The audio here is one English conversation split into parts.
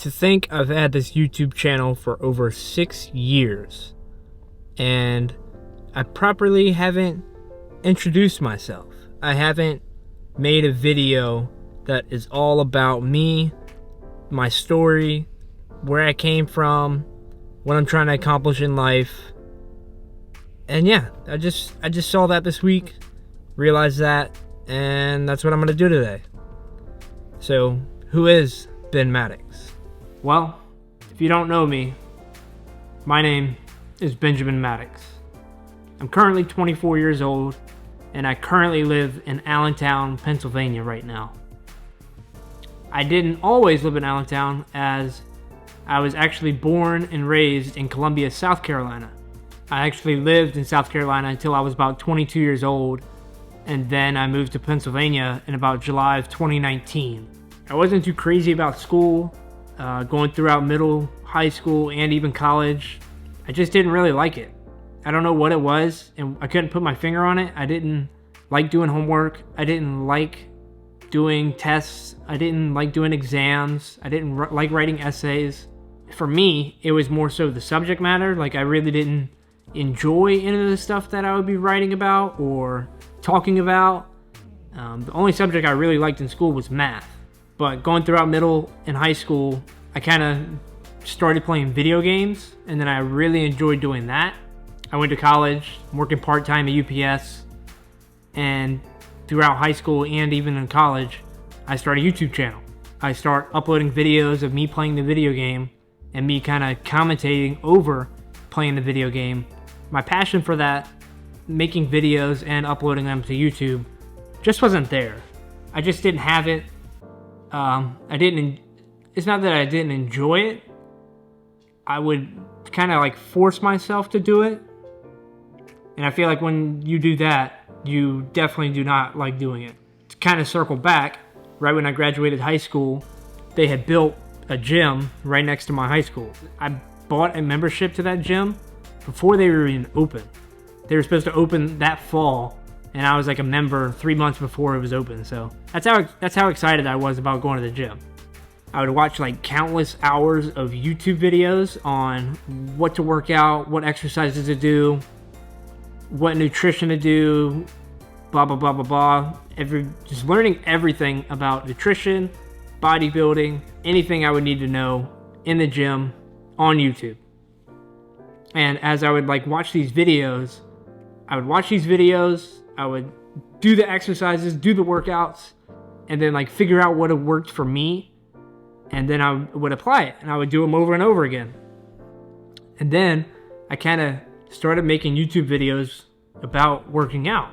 To think I've had this YouTube channel for over 6 years and I properly haven't introduced myself. I haven't made a video that is all about me, my story, where I came from, what I'm trying to accomplish in life. And yeah, I just saw that this week, realized that, and that's what I'm gonna do today. So, who is Ben Mattox? Well, if you don't know me, my name is Benjamin Mattox. I'm currently 24 years old, and I currently live in Allentown, Pennsylvania right now. I didn't always live in Allentown, as I was actually born and raised in Columbia, South Carolina. I actually lived in South Carolina until I was about 22 years old, and then I moved to Pennsylvania in about July of 2019. I wasn't too crazy about school, going throughout middle, high school, and even college. I just didn't really like it. I don't know what it was, and I couldn't put my finger on it. I didn't like doing homework. I didn't like doing tests. I didn't like doing exams. I didn't like writing essays. For me, it was more so the subject matter. Like, I really didn't enjoy any of the stuff that I would be writing about or talking about. The only subject I really liked in school was math. But going throughout middle and high school, I kind of started playing video games, and then I really enjoyed doing that. I went to college, working part-time at UPS, and throughout high school and even in college, I started a YouTube channel. I start uploading videos of me playing the video game and me kind of commentating over playing the video game. My passion for that, making videos and uploading them to YouTube, just wasn't there. I just didn't have it. It's not that I didn't enjoy it. I would kind of like force myself to do it. And I feel like when you do that, you definitely do not like doing it. To kind of circle back, right when I graduated high school, they had built a gym right next to my high school. I bought a membership to that gym before they were even open. They were supposed to open that fall, and I was like a member 3 months before it was open. So that's how excited I was about going to the gym. I would watch like countless hours of YouTube videos on what to work out, what exercises to do, what nutrition to do, blah, blah, blah, blah, blah. Just learning everything about nutrition, bodybuilding, anything I would need to know in the gym on YouTube. And as I would like watch these videos, I would do the exercises, do the workouts, and then like figure out what had worked for me. And then I would apply it, and I would do them over and over again. And then I kind of started making YouTube videos about working out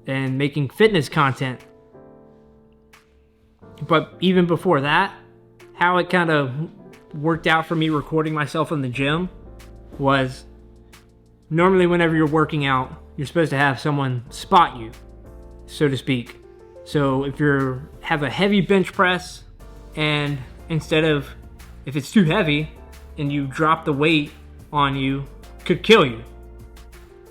and making fitness content. But even before that, how it kind of worked out for me recording myself in the gym was, normally whenever you're working out, you're supposed to have someone spot you, so to speak. So if you have a heavy bench press, and if it's too heavy and you drop the weight on you, could kill you.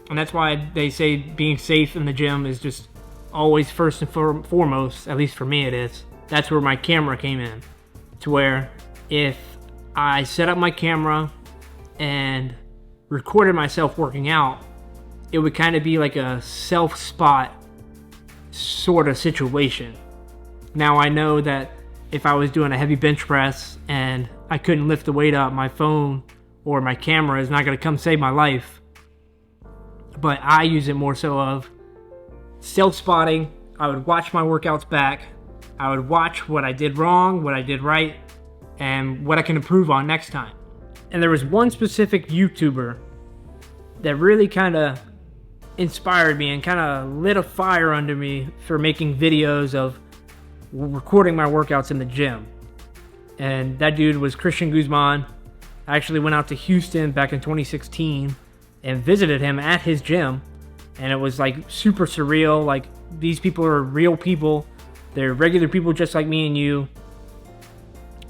And that's why they say being safe in the gym is just always first and foremost, at least for me it is. That's where my camera came in. To where if I set up my camera and recorded myself working out, it would kind of be like a self-spot sort of situation. Now I know that if I was doing a heavy bench press and I couldn't lift the weight up, my phone or my camera is not going to come save my life. But I use it more so of self-spotting. I would watch my workouts back. I would watch what I did wrong, what I did right, and what I can improve on next time. And there was one specific YouTuber that really kind of inspired me and kind of lit a fire under me for making videos of recording my workouts in the gym. And that dude was Christian Guzman. I actually went out to Houston back in 2016 and visited him at his gym, and it was like super surreal. Like, these people are real people. They're regular people just like me and you,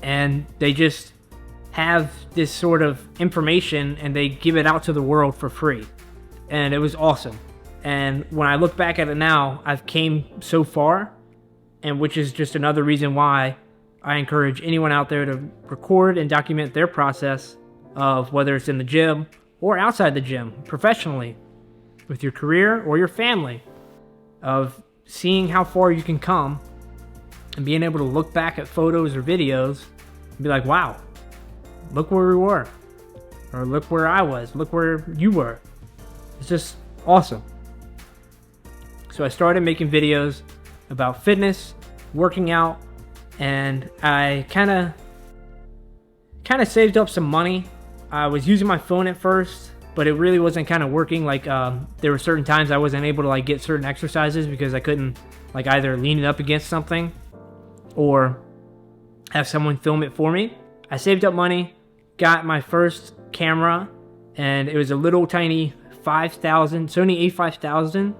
and they just have this sort of information and they give it out to the world for free. And it was awesome. And when I look back at it now, I've came so far, and which is just another reason why I encourage anyone out there to record and document their process of whether it's in the gym or outside the gym, professionally, with your career or your family, of seeing how far you can come and being able to look back at photos or videos and be like, wow, look where we were, or look where I was, look where you were. It's just awesome. So I started making videos about fitness, working out, and I kind of saved up some money. I was using my phone at first, but it really wasn't kind of working. Like there were certain times I wasn't able to like get certain exercises because I couldn't like either lean it up against something or have someone film it for me. I saved up money, got my first camera, and it was a little tiny Sony a5000,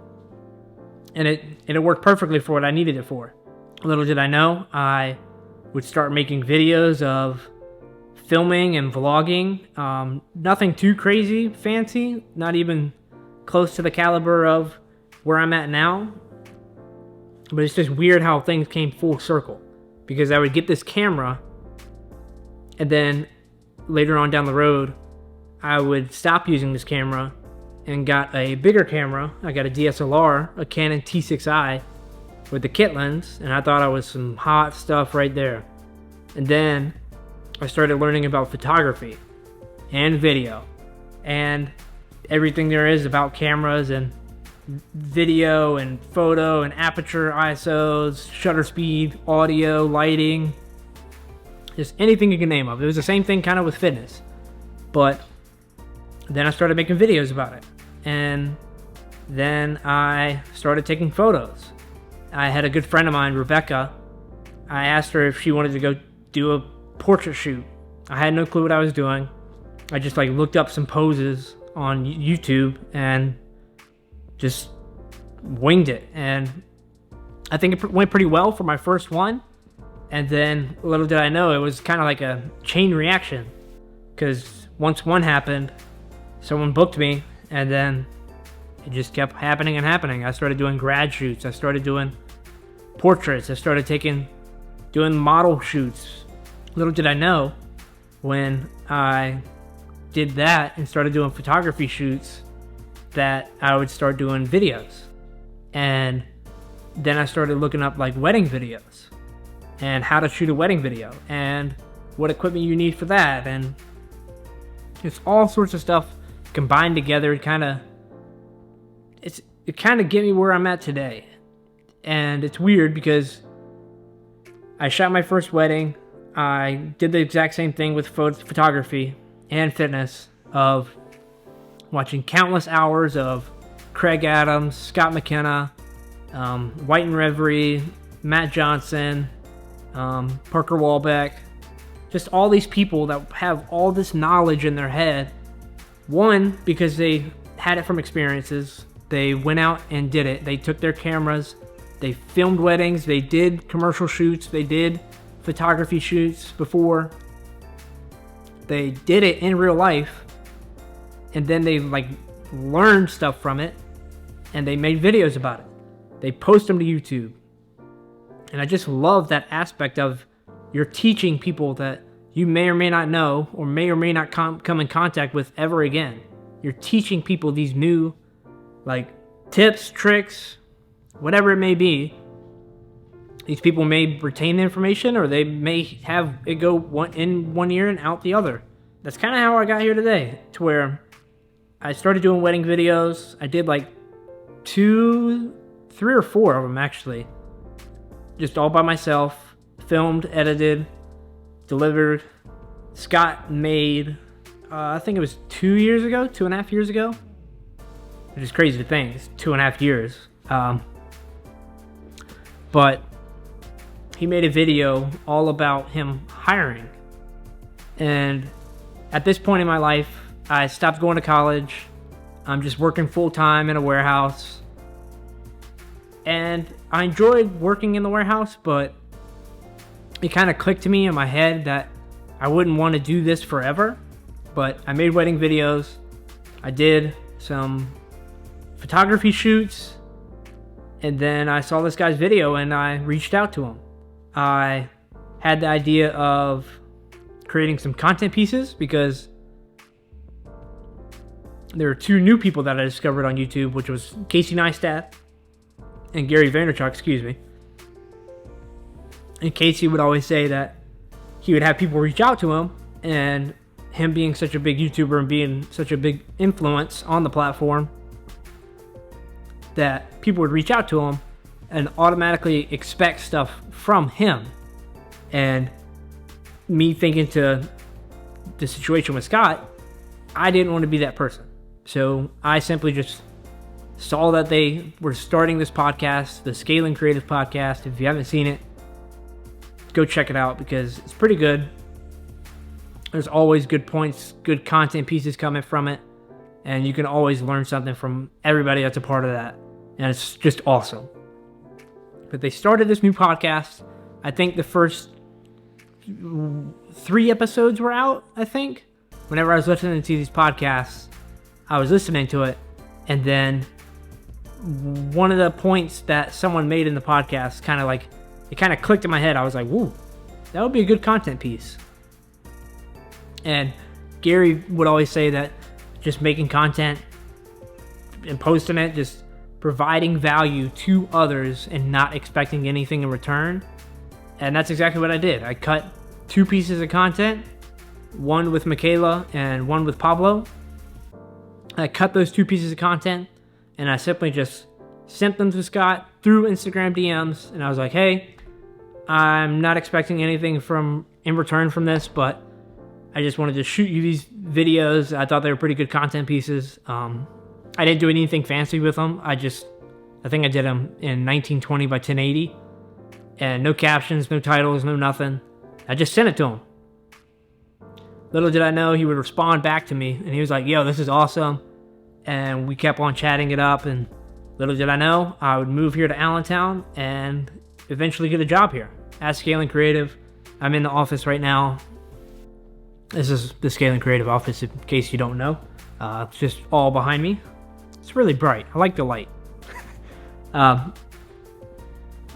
and it worked perfectly for what I needed it for. Little did I know, I would start making videos of filming and vlogging. Nothing too crazy fancy, not even close to the caliber of where I'm at now. But it's just weird how things came full circle, because I would get this camera and then later on down the road I would stop using this camera and got a bigger camera. I got a DSLR, a Canon T6i with the kit lens, and I thought I was some hot stuff right there. And then I started learning about photography and video and everything there is about cameras and video and photo and aperture, ISOs, shutter speed, audio, lighting, just anything you can name of. It was the same thing kind of with fitness. But then I started making videos about it. And then I started taking photos. I had a good friend of mine, Rebecca. I asked her if she wanted to go do a portrait shoot. I had no clue what I was doing. I just like looked up some poses on YouTube and just winged it. And I think it went pretty well for my first one. And then little did I know, it was kind of like a chain reaction, because once one happened, someone booked me, and then it just kept happening and happening. I started doing grad shoots. I started doing portraits. I started doing model shoots. Little did I know, when I did that and started doing photography shoots, that I would start doing videos. And then I started looking up like wedding videos and how to shoot a wedding video and what equipment you need for that, and it's all sorts of stuff combined together. It kind of get me where I'm at today. And it's weird because I shot my first wedding. I did the exact same thing with photography and fitness, of watching countless hours of Craig Adams, Scott McKenna, White and Reverie, Matt Johnson, Parker Walbeck, just all these people that have all this knowledge in their head. One, because they had it from experiences. They went out and did it. They took their cameras, they filmed weddings, they did commercial shoots, they did photography shoots before. They did it in real life, and then they like learned stuff from it, and they made videos about it. They post them to YouTube. And I just love that aspect of you're teaching people that you may or may not know, or may not come in contact with ever again. You're teaching people these new like tips, tricks, whatever it may be. These people may retain the information, or they may have it go in one ear and out the other. That's kind of how I got here today, to where I started doing wedding videos. I did like 3 or 4 of them actually, just all by myself, filmed, edited, delivered. Scott made, I think it was 2.5 years ago. Which is crazy to think, it's 2.5 years. But he made a video all about him hiring. And at this point in my life, I stopped going to college. I'm just working full-time in a warehouse. And I enjoyed working in the warehouse, but it kind of clicked to me in my head that I wouldn't want to do this forever. But I made wedding videos. I did some photography shoots. And then I saw this guy's video and I reached out to him. I had the idea of creating some content pieces because there are two new people that I discovered on YouTube, which was Casey Neistat and Gary Vaynerchuk, excuse me. And Casey would always say that he would have people reach out to him, and him being such a big YouTuber and being such a big influence on the platform, that people would reach out to him and automatically expect stuff from him. And me thinking to the situation with Scott, I didn't want to be that person. So I simply just saw that they were starting this podcast, the Scaling Creative Podcast. If you haven't seen it, go check it out because it's pretty good. There's always good points, good content pieces coming from it, and you can always learn something from everybody that's a part of that, and it's just awesome. But they started this new podcast. I think the first 3 episodes were out, I think. Whenever I was listening to these podcasts, I was listening to it, and then one of the points that someone made in the podcast kind of clicked in my head. I was like, woo, that would be a good content piece. And Gary would always say that just making content and posting it, just providing value to others and not expecting anything in return. And that's exactly what I did. I cut 2 pieces of content, one with Michaela and one with Pablo. I cut those 2 pieces of content and I simply just sent them to Scott through Instagram DMs. And I was like, hey, I'm not expecting anything in return from this, but I just wanted to shoot you these videos. I thought they were pretty good content pieces. I didn't do anything fancy with them. I think I did them in 1920 by 1080. And no captions, no titles, no nothing. I just sent it to him. Little did I know he would respond back to me. And he was like, yo, this is awesome. And we kept on chatting it up. And little did I know, I would move here to Allentown and eventually get a job here at Scaling Creative. I'm in the office right now. This is the Scaling Creative office, in case you don't know. It's just all behind me. It's really bright. I like the light. But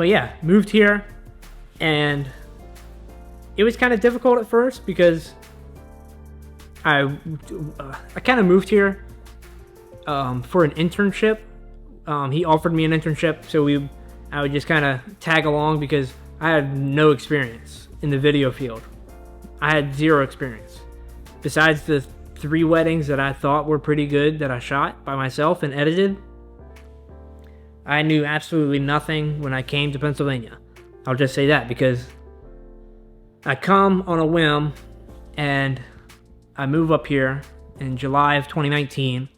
yeah, moved here, and it was kind of difficult at first because I kind of moved here for an internship. He offered me an internship, so I would just kind of tag along because I had no experience in the video field. I had 0 experience. Besides the 3 weddings that I thought were pretty good that I shot by myself and edited, I knew absolutely nothing when I came to Pennsylvania. I'll just say that because I come on a whim and I move up here in July of 2019.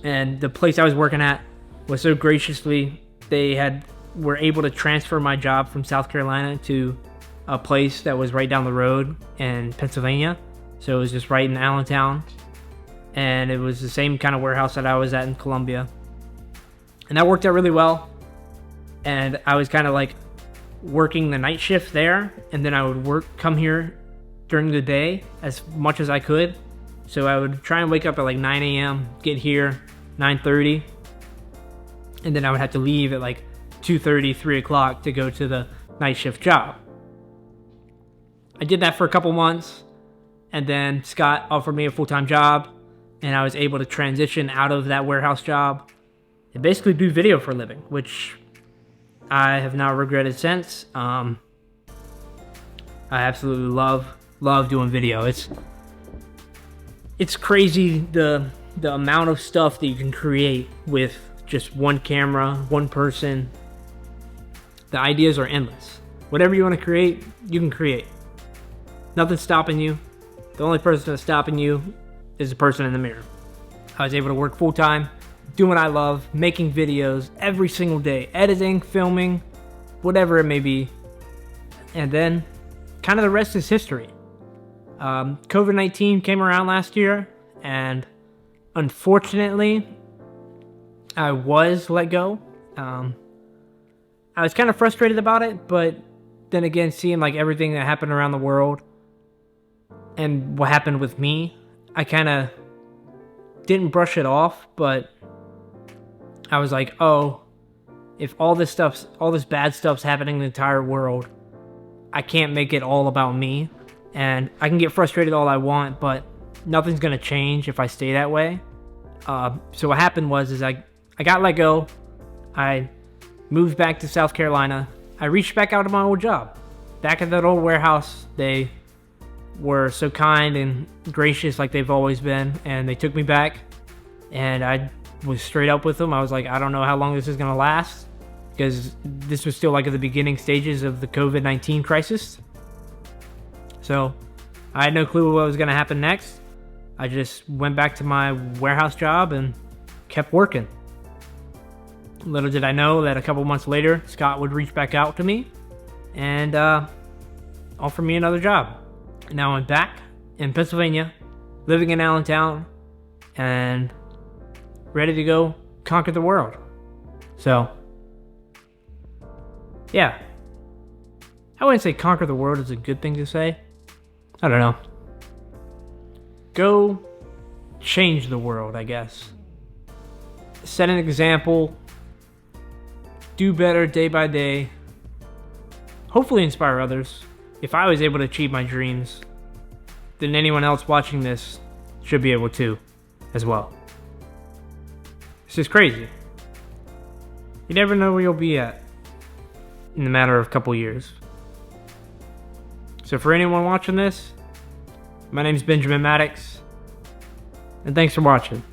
And the place I was working at was so graciously, they were able to transfer my job from South Carolina to a place that was right down the road in Pennsylvania. So it was just right in Allentown. And it was the same kind of warehouse that I was at in Columbia. And that worked out really well. And I was kind of like working the night shift there. And then I would come here during the day as much as I could. So I would try and wake up at like 9 a.m., get here 9:30. And then I would have to leave at like 2:30, 3 o'clock to go to the night shift job. I did that for a couple months, and then Scott offered me a full-time job, and I was able to transition out of that warehouse job and basically do video for a living, which I have not regretted since. I absolutely love doing video. It's crazy the amount of stuff that you can create with just one camera, one person. The ideas are endless. Whatever you want to create, you can create. Nothing's stopping you. The only person that's stopping you is the person in the mirror. I was able to work full-time, doing what I love, making videos every single day, editing, filming, whatever it may be. And then kind of the rest is history. COVID-19 came around last year, and unfortunately, I was let go. I was kind of frustrated about it, but then again, seeing like everything that happened around the world and what happened with me, I kind of didn't brush it off, but I was like, oh, if all this bad stuff's happening in the entire world, I can't make it all about me, and I can get frustrated all I want, but nothing's gonna change if I stay that way. So what happened was I got let go. I moved back to South Carolina. I reached back out to my old job. Back at that old warehouse, they were so kind and gracious like they've always been, and they took me back, and I was straight up with them. I was like, I don't know how long this is going to last, because this was still like at the beginning stages of the COVID-19 crisis. So I had no clue what was going to happen next. I just went back to my warehouse job and kept working. Little did I know that a couple months later, Scott would reach back out to me and offer me another job. Now I'm back in Pennsylvania, living in Allentown, and ready to go conquer the world. So, yeah. I wouldn't say conquer the world is a good thing to say. I don't know. Go change the world, I guess. Set an example. Do better day by day. Hopefully inspire others. If I was able to achieve my dreams, then anyone else watching this should be able to as well. This is crazy. You never know where you'll be at in the matter of a couple years. So for anyone watching this, my name is Ben Mattox, and thanks for watching.